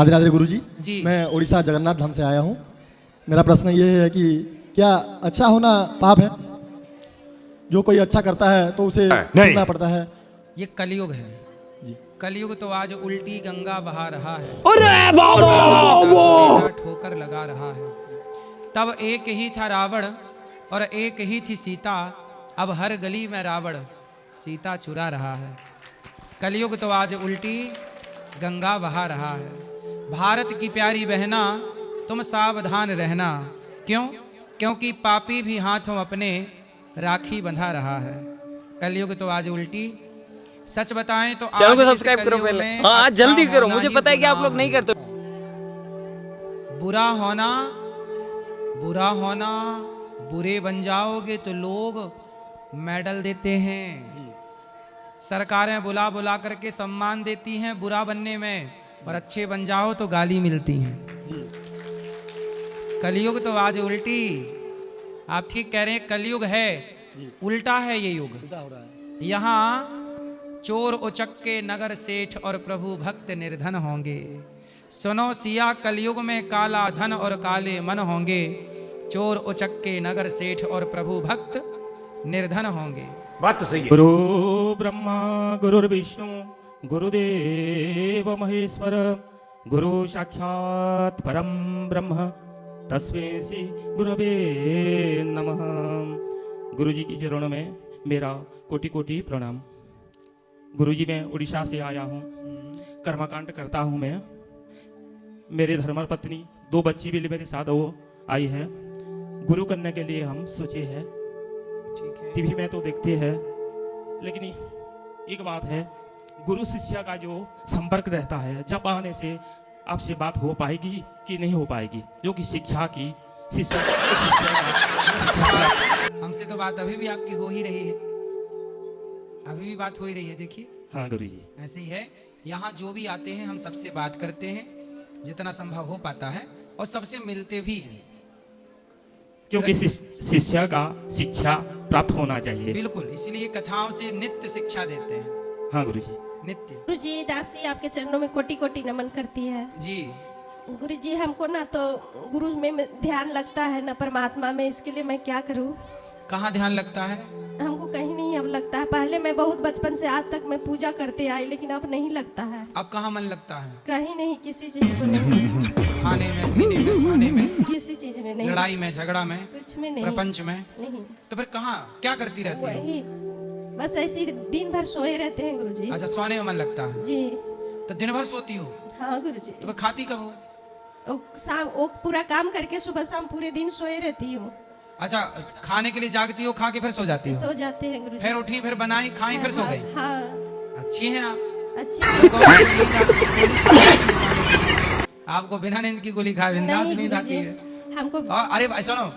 राधे राधे गुरुजी जी। मैं उड़ीसा जगन्नाथ धाम से आया हूँ। मेरा प्रश्न ये है कि क्या अच्छा होना पाप है? जो कोई अच्छा करता है तो उसे करना पड़ता है। ये कलयुग है जी। कलयुग तो आज उल्टी गंगा बहा रहा है। अरे बाबा ठोकर लगा रहा है। तब एक ही था रावण और एक ही थी सीता। अब हर गली में रावण सीता चुरा रहा है। कलयुग तो आज उल्टी गंगा बहा रहा है। भारत की प्यारी बहना तुम सावधान रहना। क्यों? क्योंकि पापी भी हाथों अपने राखी बंधा रहा है। कलयुग तो आज उल्टी। सच बताएं तो चैनल को आज इस सब्सक्राइब करो कलयुग पहले। में हाँ अच्छा जल्दी करो, होना मुझे ही पता है कि आप लोग गुनाह नहीं है। करते। बुरा होना बुरे बन जाओगे तो लोग मेडल देते हैं। सरकारें बुला बुला करके सम्मान देती हैं बुरा बनने में, और अच्छे बन जाओ तो गाली मिलती हैं। कलयुग तो आज उल्टी। आप ठीक कह रहे हैं, कलयुग है उल्टा है ये युग। उल्टा हो रहा है। यहाँ चोर उचक्के नगर सेठ और प्रभु भक्त निर्धन होंगे। सुनो सिया कलयुग में काला धन और काले मन होंगे। चोर उचक्के नगर सेठ और प्रभु भक्त निर्धन होंगे। बात तो सही है। गुरु ब्रह्मा गुरुर्विष्णु गुरुदेव महेश्वर गुरु साक्षात परम ब्रह्म तस्मै श्री गुरवे नमः। गुरुजी के चरणों में मेरा कोटि कोटि प्रणाम। गुरुजी मैं उड़ीसा से आया हूँ, कर्मकांड करता हूँ मैं। मेरे धर्मपत्नी 2 बच्ची भी मेरे साथ वो आई है। गुरु करने के लिए हम सोचे हैं। ठीक है। टीवी में तो देखते हैं, लेकिन एक बात है, गुरु शिष्य का जो संपर्क रहता है, जब आने से आपसे बात हो पाएगी कि नहीं हो पाएगी, जो कि शिक्षा की शिष्य हमसे तो बात अभी भी आपकी हो ही रही है। अभी भी बात हो ही रही है। देखिए हाँ गुरु जी। ऐसे ही है। यहाँ जो भी आते हैं हम सबसे बात करते हैं जितना संभव हो पाता है, और सबसे मिलते भी हैं। क्योंकि शिष्य का शिक्षा प्राप्त होना चाहिए। बिल्कुल, इसलिए कथाओं से नित्य शिक्षा देते हैं। हाँ गुरु जी। नित्य। गुरुजी दासी आपके चरणों में कोटि कोटि नमन करती है। जी। गुरुजी हमको ना तो गुरु में ध्यान लगता है ना परमात्मा में, इसके लिए मैं क्या करूं? कहाँ ध्यान लगता है? हमको कहीं नहीं अब लगता है। पहले मैं बहुत बचपन से आज तक मैं पूजा करते आई, लेकिन अब नहीं लगता है। अब कहाँ मन लगता है? कहीं नहीं, किसी चीज में नहीं। खाने में, पीने में, सोने में, किसी चीज में नहीं, लड़ाई में, झगड़ा में, कुछ में नहीं, प्रपंच में। नहीं। तो फिर कहाँ क्या करती रहती है? वही बस ऐसे ही दिन भर सोए रहते हैं गुरुजी। अच्छा, सोने में मन लगता है। जी तो दिन भर सोती हो? हाँ गुरुजी। तो फिर खाती कब हो? शाम पूरा काम करके सुबह शाम पूरे दिन सोए रहती हूँ। अच्छा, खाने के लिए जागती हो, खा के फिर सो जाती हो? सो जाते हैं गुरुजी। फिर उठी, फिर बनाई, खाई, फिर सो गई। हाँ अच्छी हैं आप। अच्छी। आपको बिना नींद की गोली खाए बिंदास नहीं नींद आती गुरुजी, है। हमको और अरे भाई सुनो,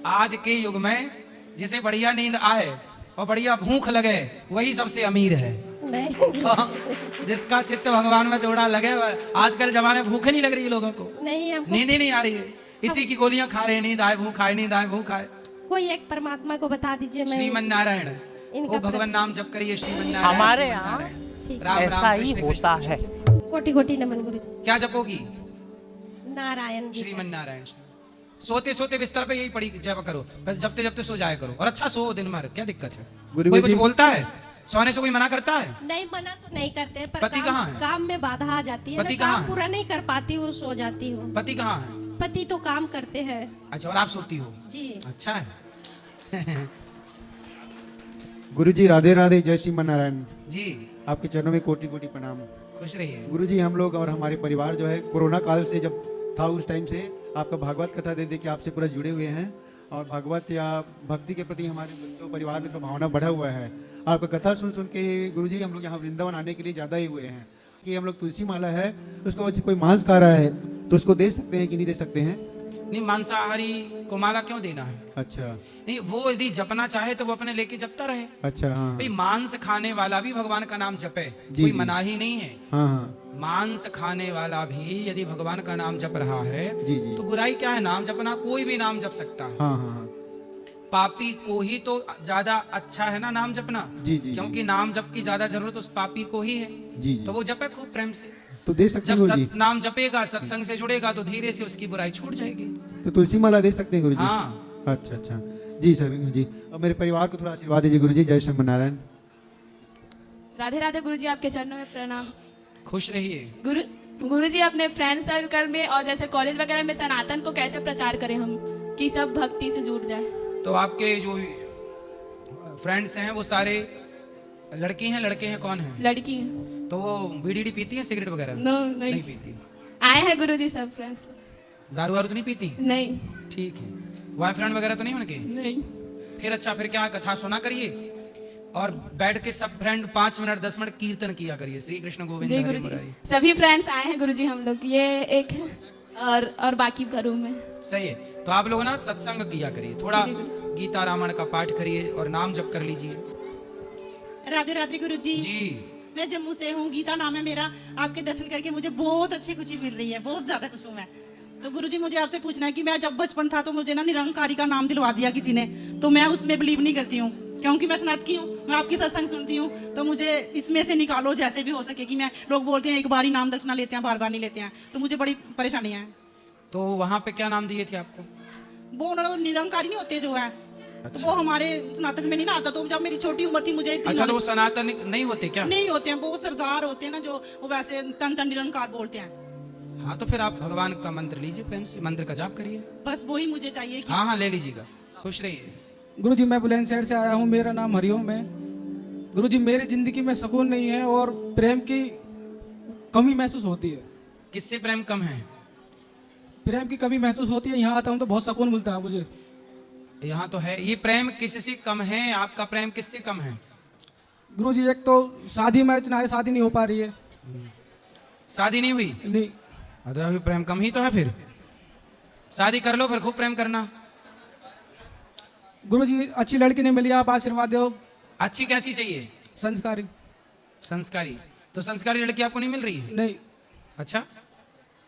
आज के युग में जिसे बढ़िया नींद आए और बढ़िया भूख लगे वही सबसे अमीर है। नहीं जिसका चित्त भगवान में थोड़ा लगे, आजकल जमाने में भूख नहीं लग रही लोगों को, नहीं हमको नींद ही नहीं आ रही है। इसी की गोलियां खा रहे हैं, नींद आए भूख आए, नींद आए भूख आए। कोई एक परमात्मा को बता दीजिए। मैं श्रीमन नारायण इनका ओ भगवान नाम जप करिए। श्रीमन नारायण हमारे श्रीमन यहाँ नारायण। ठीक राम ऐसा राम ही कृष्ण होता कृष्ण है। कृष्ण। कोटि कोटि नमन गुरुजी। क्या जपोगी? नारायण जी। श्रीमन नारायण। सोते सोते बिस्तर पे यही पड़ी जप करो, बस जपते जपते सो जाया करो, और अच्छा सो दिन भर। क्या दिक्कत है? कोई कुछ बोलता है? सोने से कोई मना करता है? नहीं मना तो नहीं करते हैं, पर पति कहाँ है? काम में बाधा आ जाती है पति ना, कहाँ काम है? पूरा नहीं कर पाती हूँ, सो जाती हूँ। पति कहाँ है? पति तो काम करते हैं। अच्छा, और आप सोती हो? जी अच्छा है। गुरुजी राधे राधे, जय श्री नारायण। जी आपके चरणों में कोटि कोटि प्रणाम। खुश रहिए। गुरुजी हम लोग और हमारे परिवार जो है कोरोना काल से जब था उस टाइम से आपका भागवत कथा दे दे के आपसे पूरा जुड़े हुए हैं, और भागवत या भक्ति के प्रति हमारे बच्चों परिवार में तो भावना बढ़ा हुआ है। आपका कथा सुन सुन के गुरुजी हम लोग यहाँ वृंदावन आने के लिए ज़्यादा ही हुए हैं कि हम लोग तुलसी माला है, उसको कोई मांस खा रहा है तो उसको दे सकते हैं कि नहीं दे सकते हैं? नहीं, मांसाहारी को माला क्यों देना है? अच्छा नहीं, वो यदि जपना चाहे तो वो अपने लेके जपता रहे। अच्छा। हाँ भाई मांस खाने वाला भी भगवान का नाम जपे, जी, कोई जी। मनाही नहीं है। हाँ हाँ मांस खाने वाला भी यदि भगवान का नाम जप रहा है जी जी। तो बुराई क्या है? नाम जपना, कोई भी नाम जप सकता है। हाँ हाँ हाँ पापी को ही तो ज्यादा अच्छा है ना नाम जपना, जी जी क्योंकि नाम जप की ज्यादा जरूरत उस पापी को ही है। जी जी। तो वो जपे खूब प्रेम से। तो दे सकते हैं जब गुरुजी? नाम जपेगा, सत्संग से जुड़ेगा तो धीरे से उसकी बुराई छूट जाएगी। तो तुलसी माला दे सकते हैं गुरुजी? हाँ। अच्छा अच्छा, जी सर गुरुजी। अब मेरे परिवार को थोड़ा आशीर्वाद दीजिए गुरुजी। जय श्री नारायण। राधे राधे गुरुजी, आपके चरणों में प्रणाम। खुश रहिए। गुरुजी, अपने फ्रेंड सर्कल में और जैसे कॉलेज वगैरह में सनातन को कैसे प्रचार करें हम कि सब भक्ति से जुड़ जाए? तो आपके जो फ्रेंड्स हैं वो सारे लड़की हैं, लड़के हैं, कौन है? लड़की तो वो बीड़ी पीती है, सिगरेट वगैरह? नो, नहीं पीती। आए हैं गुरुजी सब फ्रेंड्स। दारू वारू तो नहीं पीती? नहीं। ठीक है। बॉयफ्रेंड वगैरह तो नहीं उनके? नहीं। फिर अच्छा, फिर क्या कथा सुना करिए और बैठ के सब फ्रेंड 5 मिनट 10 मिनट कीर्तन किया करिए, श्री कृष्ण गोविंद जी हरे गुरुजी, मुरारी। सभी फ्रेंड्स आए हैं गुरुजी, हम लोग ये एक है और बाकी का रूम में। सही है। तो आप लोग ना सत्संग किया करिए, थोड़ा गीता रामायण का पाठ करिए और नाम जप कर लीजिए। राधे राधे गुरुजी। जी। मैं जम्मू से हूँ, गीता नाम है मेरा। आपके दर्शन करके मुझे बहुत अच्छी खुशी मिल रही है, बहुत ज्यादा खुश हूँ मैं। तो गुरुजी मुझे आपसे पूछना है कि मैं जब बचपन था तो मुझे ना निरंकारी का नाम दिलवा दिया किसी ने, तो मैं उसमें बिलीव नहीं करती हूँ क्योंकि मैं सनातनी हूँ, मैं आपकी सत्संग सुनती हूँ। तो मुझे इसमें से निकालो जैसे भी हो सके कि मैं, लोग बोलते हैं एक बार ही नाम दक्षिणा लेते हैं, बार बार नहीं लेते हैं, तो मुझे बड़ी परेशानियाँ हैं। तो वहाँ पे क्या नाम दिए थे आपको? वो निरंकारी नहीं होते जो है। अच्छा। तो वो हमारे सनातन में नहीं ना आता। तो जब मेरी छोटी उम्र थी मुझे अच्छा, तो वो सनातन नहीं होते क्या? नहीं होते हैं, वो सरदार होते हैं ना जो, वो वैसे तन तन निरंकार बोलते हैं। हाँ, तो फिर आप भगवान का मंत्र लीजिए, प्रेम से मंत्र का जाप करिए। बस वही मुझे चाहिए कि... हाँ हाँ, ले लीजिएगा। खुश रहिए। गुरुजी, मैं बुलंदशहर से आया हूँ, मेरा नाम हरिओम है। गुरुजी, मेरी जिंदगी में सुकून नहीं है और प्रेम की कमी महसूस होती है। किससे प्रेम कम है? प्रेम की कमी महसूस होती है। यहाँ आता हूँ तो बहुत सुकून मिलता है मुझे। यहाँ तो है। ये प्रेम किससे कम है? आपका प्रेम किससे कम है? गुरुजी, एक तो शादी में अर्चना है, शादी नहीं हो पा रही है। शादी नहीं हुई? नहीं। अरे अभी प्रेम कम ही तो है। फिर शादी कर लो, फिर खूब प्रेम करना। गुरुजी, अच्छी लड़की नहीं मिली, आप आशीर्वाद दो। अच्छी कैसी चाहिए? संस्कारी। संस्कारी? तो संस्कारी लड़की आपको नहीं मिल रही है? नहीं। अच्छा,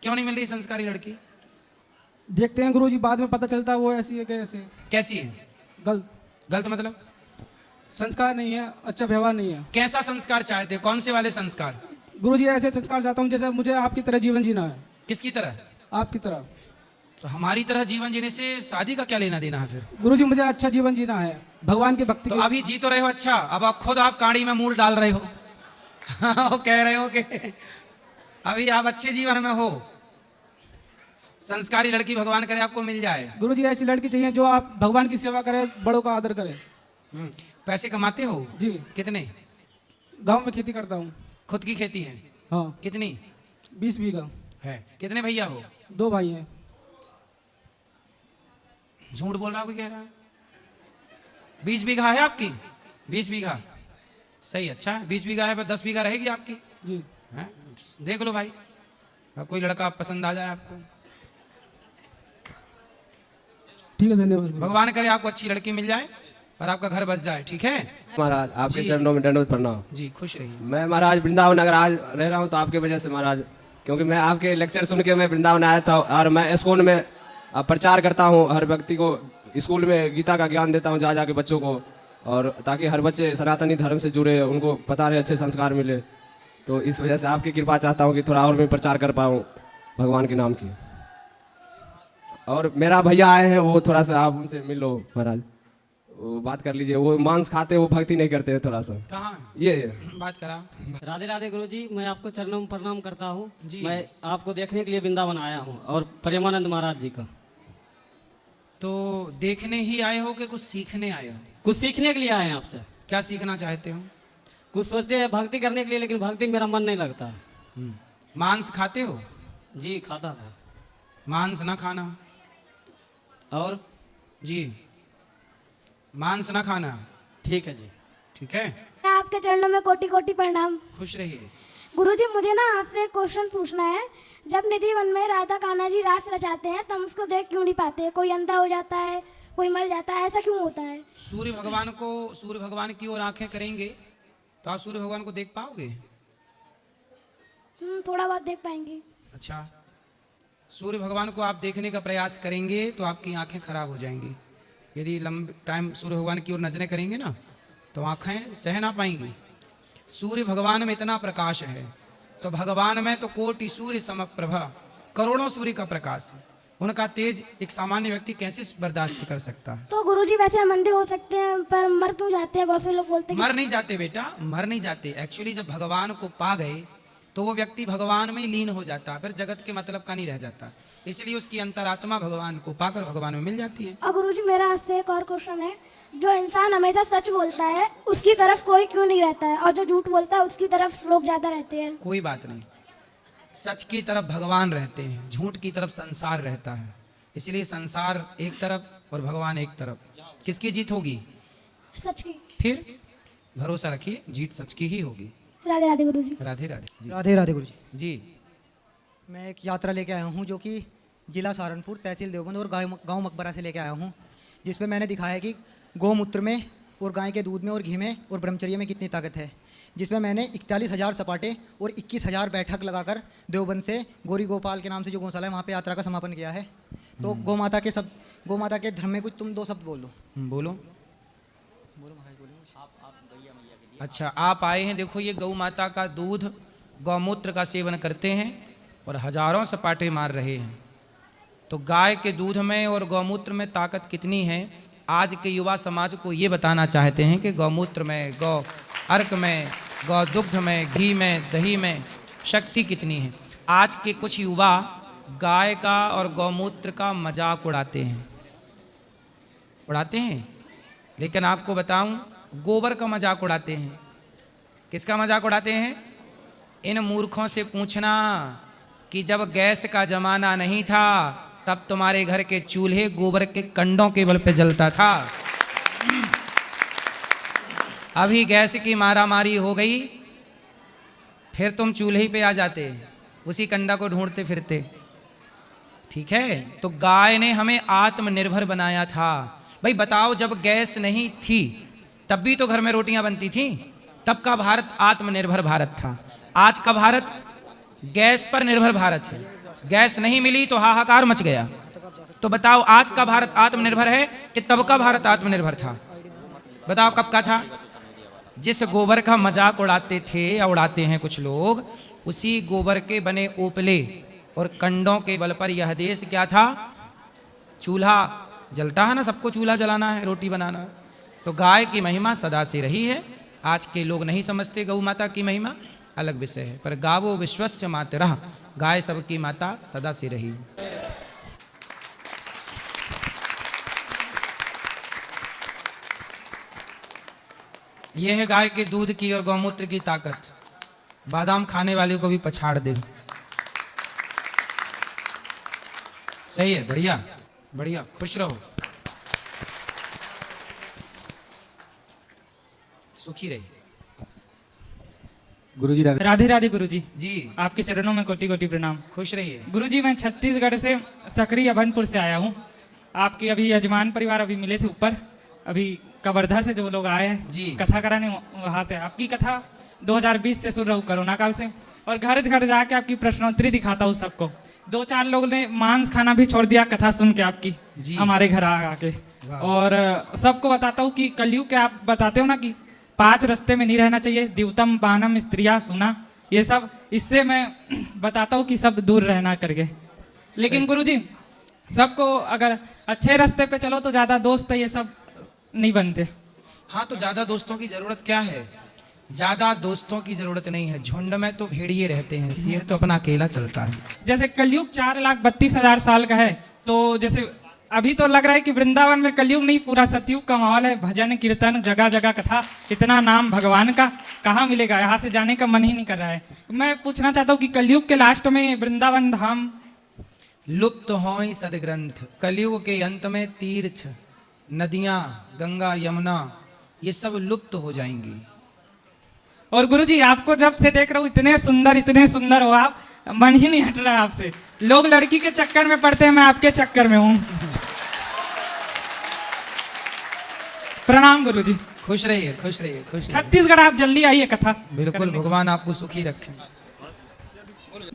क्यों नहीं मिल रही संस्कारी लड़की? देखते हैं गुरुजी, बाद में पता चलता है वो ऐसी है कैसे। कैसी है? गलत। गलत मतलब? संस्कार नहीं है, अच्छा व्यवहार नहीं है। कैसा संस्कार चाहते हो? कौन से वाले संस्कार? गुरुजी, ऐसे संस्कार चाहता हूँ जैसे मुझे आपकी तरह जीवन जीना है। किसकी तरह? आपकी तरह। तो हमारी तरह जीवन जीने से शादी का क्या लेना देना है फिर? गुरुजी, मुझे अच्छा जीवन जीना है, भगवान की भक्ति। तो अभी जी तो रहे हो अच्छा, अब आप खुद आप काड़ी में मूल डाल रहे हो। वो कह रहे हो कि अभी आप अच्छे जीवन में हो। संस्कारी लड़की भगवान करे आपको मिल जाए। गुरुजी, ऐसी लड़की चाहिए जो आप भगवान की सेवा करे, बड़ों का आदर करे। पैसे कमाते हो? जी। कितने? गांव में खेती करता हूँ। खुद की खेती है? हाँ। कितनी? 20 बीघा है। कितने भैया हो? 2 भाई हैं। झूठ बोल रहा हो, कह रहा है? 20 बीघा है आपकी? 20 बीघा सही, अच्छा है। 20 बीघा है, पर 10 बीघा रहेगी आपकी। जी। है? देख लो भाई, कोई लड़का पसंद आ जाए आपको। ठीक है, धन्यवाद। भगवान करे आपको अच्छी लड़की मिल जाए और आपका घर बस जाए। ठीक है महाराज, आपके जी, चरणों में दंडवत प्रणाम। जी, खुश रहिए। मैं महाराज वृंदावन नगर आज रह रहा हूँ तो आपके वजह से महाराज, क्योंकि मैं आपके लेक्चर सुन के मैं वृंदावन आया था और मैं स्कूल में प्रचार करता हूँ, हर व्यक्ति को स्कूल में गीता का ज्ञान देता हूँ जा जाके बच्चों को, और ताकि हर बच्चे सनातनी धर्म से जुड़े, उनको पता रहे, अच्छे संस्कार मिले। तो इस वजह से आपकी कृपा चाहता हूँ कि थोड़ा और मैं प्रचार कर पाऊँ भगवान के नाम की। और मेरा भैया आए हैं, वो थोड़ा सा आप उनसे मिल लो महाराज, वो बात कर लीजिए। वो मांस खाते, वो भक्ति नहीं करते हैं थोड़ा सा। कहाँ ये बात करा? राधे राधे गुरुजी, मैं आपको चरणों में प्रणाम करता हूँ। जी। मैं आपको देखने के लिए वृंदावन आया हूँ और प्रेमानंद महाराज जी का। तो देखने ही आए हो कि कुछ सीखने आए हो? कुछ सीखने के लिए आए हैं आपसे। क्या सीखना चाहते हो? कुछ सोचते हैं भक्ति करने के लिए, लेकिन भक्ति मेरा मन नहीं लगता है। मांस खाते हो? जी, खाता था। मांस ना खाना। और जी, मांस ना खाना। ठीक है जी। ठीक है। आपके चरणों में कोटि कोटि प्रणाम। खुश रहिए। गुरुजी, मुझे ना आपसे एक क्वेश्चन पूछना है। जब निधि वन में राधा कान्हा जी रास रचाते हैं, तब उसको देख क्यों नहीं पाते? कोई अंधा हो जाता है, कोई मर जाता है, ऐसा क्यों होता है? सूर्य भगवान की ओर आंखें करेंगे तो आप सूर्य भगवान को देख पाओगे? थोड़ा बहुत देख पाएंगे। अच्छा, सूर्य भगवान को आप देखने का प्रयास करेंगे तो आपकी आंखें खराब हो जाएंगी। यदि लंबे टाइम सूर्य भगवान की ओर नजरें करेंगे ना तो आंखें सह ना पाएंगी। सूर्य भगवान में इतना प्रकाश है तो भगवान में तो कोटि सूर्य समप्रभा, करोड़ों सूर्य का प्रकाश है। उनका तेज एक सामान्य व्यक्ति कैसे बर्दाश्त कर सकता है? तो गुरुजी वैसे हम अंधे हो सकते हैं पर मर क्यों जाते हैं? बहुत से लोग बोलते हैं मर नहीं जाते बेटा, मर नहीं जाते। एक्चुअली जब भगवान को पा गए तो वो व्यक्ति भगवान में ही लीन हो जाता है, फिर जगत के मतलब का नहीं रह जाता। इसलिए उसकी अंतरात्मा भगवान को पाकर भगवान में मिल जाती है। और गुरुजी मेरा आपसे एक और क्वेश्चन है, जो इंसान हमेशा सच बोलता है उसकी तरफ कोई क्यों नहीं रहता है, और जो झूठ बोलता है उसकी तरफ लोग ज्यादा रहते हैं? कोई बात नहीं, सच की तरफ भगवान रहते हैं, झूठ की तरफ संसार रहता है। इसलिए संसार एक तरफ और भगवान एक तरफ। किसकी जीत होगी? सच की। फिर भरोसा रखिए, जीत सच की ही होगी। राधे राधे गुरुजी। राधे राधे जी। राधे राधे गुरुजी। जी, मैं एक यात्रा लेके आया हूँ जो कि जिला सहारनपुर, तहसील देवबंद और गांव मकबरा से लेके आया हूँ, जिसमें मैंने दिखाया है कि गौमूत्र में और गाय के दूध में और घी में और ब्रह्मचर्य में कितनी ताकत है। जिसमें मैंने 41,000 सपाटे और 21,000 बैठक लगाकर देवबंद से गौरी गोपाल के नाम से जो गौशाला है वहाँ पे यात्रा का समापन किया है। तो गौमाता के धर्म में कुछ तुम 2 शब्द बोल दो। बोलो। अच्छा, आप आए हैं, देखो ये गौ माता का दूध गौमूत्र का सेवन करते हैं और हजारों सपाटे मार रहे हैं। तो गाय के दूध में और गौमूत्र में ताकत कितनी है, आज के युवा समाज को ये बताना चाहते हैं कि गौमूत्र में, गौ अर्क में, गौ दुग्ध में, घी में, दही में शक्ति कितनी है। आज के कुछ युवा गाय का और गौमूत्र का मजाक उड़ाते हैं, लेकिन आपको बताऊं गोबर का मजाक उड़ाते हैं। किसका मजाक उड़ाते हैं? इन मूर्खों से पूछना कि जब गैस का जमाना नहीं था तब तुम्हारे घर के चूल्हे गोबर के कंडों के बल पे जलता था। अभी गैस की मारामारी हो गई, फिर तुम चूल्हे पे आ जाते, उसी कंडा को ढूंढते फिरते। ठीक है, तो गाय ने हमें आत्मनिर्भर बनाया था। भाई बताओ, जब गैस नहीं थी तब भी तो घर में रोटियां बनती थी, तब का भारत आत्मनिर्भर भारत था। आज का भारत गैस पर निर्भर भारत है। गैस नहीं मिली तो हाहाकार मच गया। तो बताओ, आज का भारत आत्मनिर्भर है कि तब का भारत आत्मनिर्भर था? बताओ कब का था? जिस गोबर का मजाक उड़ाते थे या उड़ाते हैं कुछ लोग, उसी गोबर के बने ओपले और कंडों के बल पर यह देश क्या था? चूल्हा जलता है ना, सबको चूल्हा जलाना है, रोटी बनाना है। तो गाय की महिमा सदा से रही है। आज के लोग नहीं समझते गौ माता की महिमा, अलग विषय है, पर गावो विश्वस्य मातरः, गाय सबकी माता सदा से रही। यह है गाय के दूध की और गौमूत्र की ताकत। बादाम खाने वाले को भी पछाड़ दे। सही है, बढ़िया बढ़िया, खुश रहो, सुखी रहे। गुरुजी राधे राधे गुरुजी। जी, आपके चरणों में कोटि कोटि प्रणाम। खुश रहिए। गुरुजी, मैं छत्तीसगढ़ से सकरी अभनपुर से आया हूँ। आपके अभी यजमान परिवार अभी मिले थे ऊपर, अभी कवर्धा से जो लोग आए हैं जी, कथा कराने, वहाँ से आपकी कथा 2020 से शुरू रही कोरोना काल से, और घर घर जाके आपकी प्रश्नोत्तरी दिखाता हूँ सबको। 2-4 लोग ने मांस खाना भी छोड़ दिया कथा सुन के आपकी, हमारे घर आके। और सबको बताता हूँ कि कलयुग के आप बताते हो ना कि 5 रास्ते में नहीं रहना चाहिए, द्वितम बानम स्त्रिया सुना, ये सब, इससे मैं बताता हूँ कि सब दूर रहना करके। लेकिन गुरुजी, सबको अगर अच्छे रास्ते पे चलो तो ज्यादा दोस्त ये सब नहीं बनते। हाँ, तो ज्यादा दोस्तों की जरूरत क्या है? ज्यादा दोस्तों की जरूरत नहीं है, झुंड में तो भेड़िए रहते हैं, शेर तो अपना अकेला चलता है। जैसे कलयुग 4,32,000 साल का है, तो जैसे अभी तो लग रहा है कि वृंदावन में कलयुग नहीं, पूरा सतयुग का माहौल है, भजन कीर्तन जगह जगह कथा, इतना नाम भगवान का कहाँ मिलेगा? यहाँ से जाने का मन ही नहीं कर रहा है। मैं पूछना चाहता हूँ कि कलयुग के लास्ट में वृंदावन धाम लुप्त हों सदग्रंथ, कलयुग के अंत में तीर्थ, नदियां, गंगा यमुना, ये सब लुप्त हो जाएंगी। और गुरुजी, आपको जब से देख रहा हूँ इतने सुंदर हो आप, मन ही नहीं हट रहा है आपसे। लोग लड़की के चक्कर में पड़ते हैं, मैं आपके चक्कर में हूँ। प्रणाम गुरुजी। खुश रहिए, खुश रहिए, खुश रहिए। छत्तीसगढ़ आप जल्दी आइए कथा। बिल्कुल, भगवान आपको सुखी रखे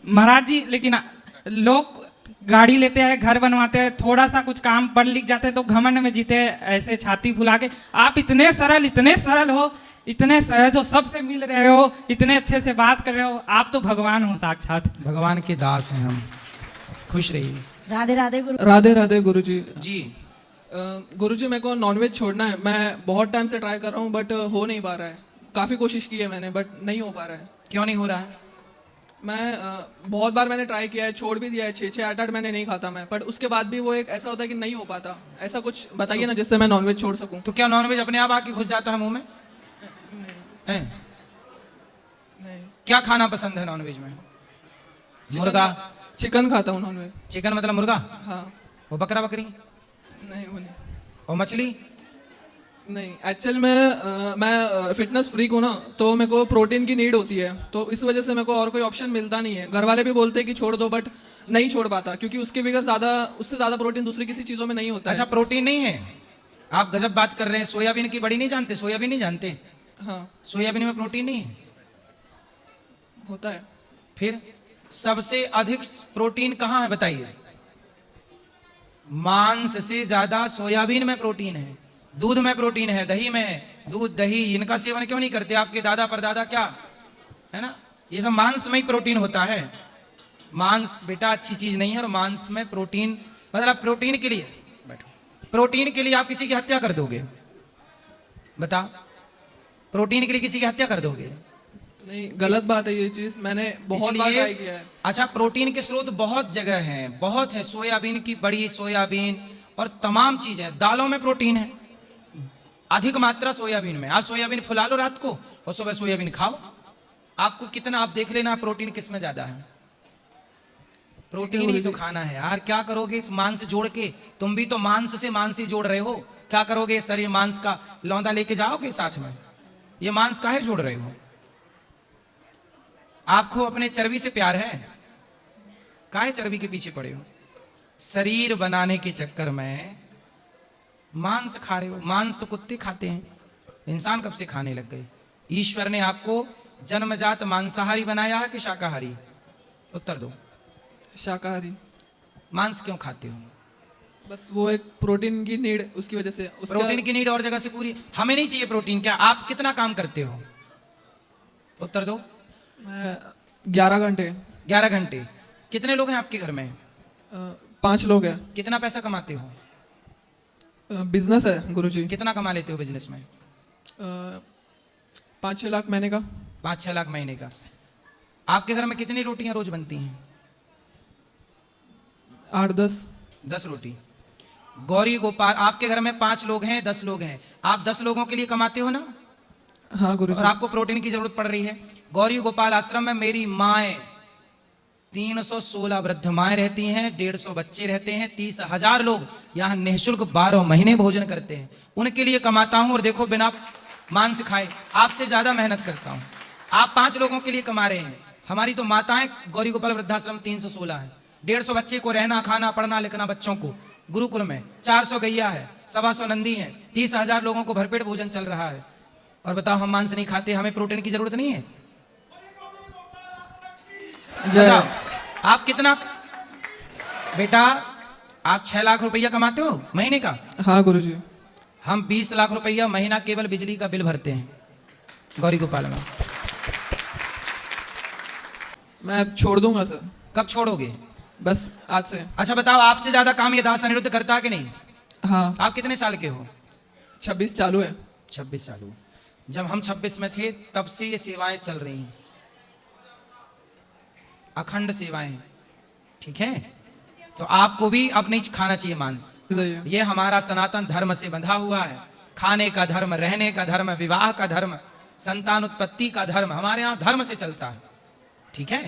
महाराज जी। लेकिन लोग गाड़ी लेते हैं, घर बनवाते हैं, थोड़ा सा कुछ काम पढ़ लिख जाते हैं तो घमंड में जीते हैं, ऐसे छाती फुला के। आप इतने सरल हो इतने सहज हो, सबसे मिल रहे हो, इतने अच्छे से बात कर रहे हो, आप तो भगवान हो साक्षात। भगवान के दास हैं हम। खुश रहिए। राधे राधे गुरु। राधे राधे गुरुजी। जी गुरुजी, मेरे को नॉनवेज छोड़ना है। मैं बहुत टाइम से ट्राई कर रहा हूँ बट हो नहीं पा रहा है। काफ़ी कोशिश की है मैंने बट नहीं हो पा रहा है। क्यों नहीं हो रहा है? मैं बहुत बार मैंने ट्राई किया है, छोड़ भी दिया है, 6-6 8-8 महीने नहीं खाता मैं, बट उसके बाद भी वो एक ऐसा होता है कि नहीं हो पाता। ऐसा कुछ बताइए ना जिससे मैं नॉनवेज छोड़ सकूं। तो क्या नॉनवेज अपने आप आके घुस जाता है मुंह में? नहीं। क्या खाना पसंद है नॉनवेज में? मुर्गा? चिकन खाता हूँ नॉनवेज। चिकन मतलब मुर्गा? हाँ। वो बकरा बकरी? नहीं वो नहीं। और मछली? नहीं, एक्चुअल में मैं फिटनेस फ्रीक हूँ ना, तो मेरे को प्रोटीन की नीड होती है, तो इस वजह से मेरे को और कोई ऑप्शन मिलता नहीं है। घर वाले भी बोलते हैं कि छोड़ दो बट नहीं छोड़ पाता, क्योंकि उसके बगैर उससे ज़्यादा प्रोटीन दूसरी किसी चीज़ों में नहीं होता। अच्छा, प्रोटीन नहीं है? आप गजब बात कर रहे हैं। सोयाबीन की बड़ी नहीं जानते? सोयाबीन नहीं जानते? हाँ। सोयाबीन में प्रोटीन नहीं है? होता है। फिर सबसे अधिक प्रोटीन कहाँ है बताइए? मांस से ज्यादा सोयाबीन में प्रोटीन है। दूध में प्रोटीन है, दही में है। दूध दही इनका सेवन क्यों नहीं करते आपके दादा परदादा? क्या है ना, ये सब मांस में ही प्रोटीन होता है। मांस बेटा अच्छी चीज नहीं है, और मांस में प्रोटीन मतलब प्रोटीन के लिए, प्रोटीन के लिए आप किसी की हत्या कर दोगे? बताओ, प्रोटीन के लिए किसी की हत्या कर दोगे? नहीं, गलत बात है ये चीज। मैंने बहुत बार ट्राई किया है। अच्छा, प्रोटीन के स्रोत बहुत जगह हैं, बहुत है। सोयाबीन की बड़ी, सोयाबीन और तमाम चीजें। दालों में प्रोटीन है, अधिक मात्रा सोयाबीन में। आज सोयाबीन फुला लो रात को और सुबह सोयाबीन खाओ, आपको कितना, आप देख लेना प्रोटीन किस में ज्यादा है। प्रोटीन ही तो खाना है यार। क्या करोगे इस मांस जोड़ के? तुम भी तो मांस से मांस ही जोड़ रहे हो। क्या करोगे? शरीर मांस का लौंदा लेके जाओगे साथ में? ये मांस काहे जोड़ रहे हो? आपको अपने चर्बी से प्यार है? काहे चर्बी के पीछे पड़े हो? शरीर बनाने के चक्कर में मांस खा रहे हो। मांस तो कुत्ते खाते हैं, इंसान कब से खाने लग गए? ईश्वर ने आपको जन्मजात मांसाहारी बनाया है कि शाकाहारी? उत्तर दो। शाकाहारी। मांस क्यों खाते हो? बस वो एक प्रोटीन की नीड, उसकी वजह से। प्रोटीन की नीड और जगह से पूरी, हमें नहीं चाहिए प्रोटीन। क्या आप कितना काम करते हो? उत्तर दो। मैं 11 घंटे। 11 घंटे। कितने लोग हैं आपके घर में? 5 लोग हैं। कितना पैसा कमाते हो? बिजनेस है गुरुजी। कितना कमा लेते हो बिजनेस में? 5-6 लाख महीने का। 5-6 लाख महीने का। आपके घर में कितनी रोटियां रोज बनती हैं? 8-10। 10 रोटी। गौरी गोपाल, आपके घर में 5 लोग हैं, 10 लोग हैं, आप 10 लोगों के लिए कमाते हो ना? हाँ गुरुजी। और आपको प्रोटीन की जरूरत पड़ रही है। गौरी गोपाल आश्रम में मेरी माएँ 316 वृद्ध माएँ रहती हैं, 150 बच्चे रहते हैं, 30,000 लोग यहाँ निःशुल्क 12 महीने भोजन करते हैं। उनके लिए कमाता हूँ, और देखो बिना मांस खाए आपसे ज्यादा मेहनत करता हूँ। आप 5 लोगों के लिए कमा रहे हैं। हमारी तो माताएं गौरी गोपाल वृद्धाश्रम 316 है। 150 बच्चे को रहना खाना पढ़ना लिखना बच्चों को गुरुकुल में। 400 गैया है, 125 नंदी है, 30,000 लोगों को भरपेट भोजन चल रहा है। और बताओ हम मांस नहीं खाते, हमें प्रोटीन की जरूरत नहीं है? बताओ आप कितना? बेटा आप 6 लाख रुपया कमाते हो महीने का? हाँ गुरुजी। हम 20 लाख रुपया महीना केवल बिजली का बिल भरते हैं गौरी गोपाल में। मैं छोड़ दूंगा सर। कब छोड़ोगे? बस आज से। अच्छा बताओ, आपसे ज्यादा काम ये दास अनिरुद्ध करता है कि नहीं? हाँ। आप कितने साल के हो? 26 चालू है। 26 चालू। जब हम 26 में थे तब से ये सेवाएं चल रही हैं, अखंड सेवाएं। ठीक है, तो आपको भी अब नहीं खाना चाहिए मांस। ये हमारा सनातन धर्म से बंधा हुआ है। खाने का धर्म, रहने का धर्म, विवाह का धर्म, संतान उत्पत्ति का धर्म हमारे यहाँ धर्म से चलता है। ठीक है।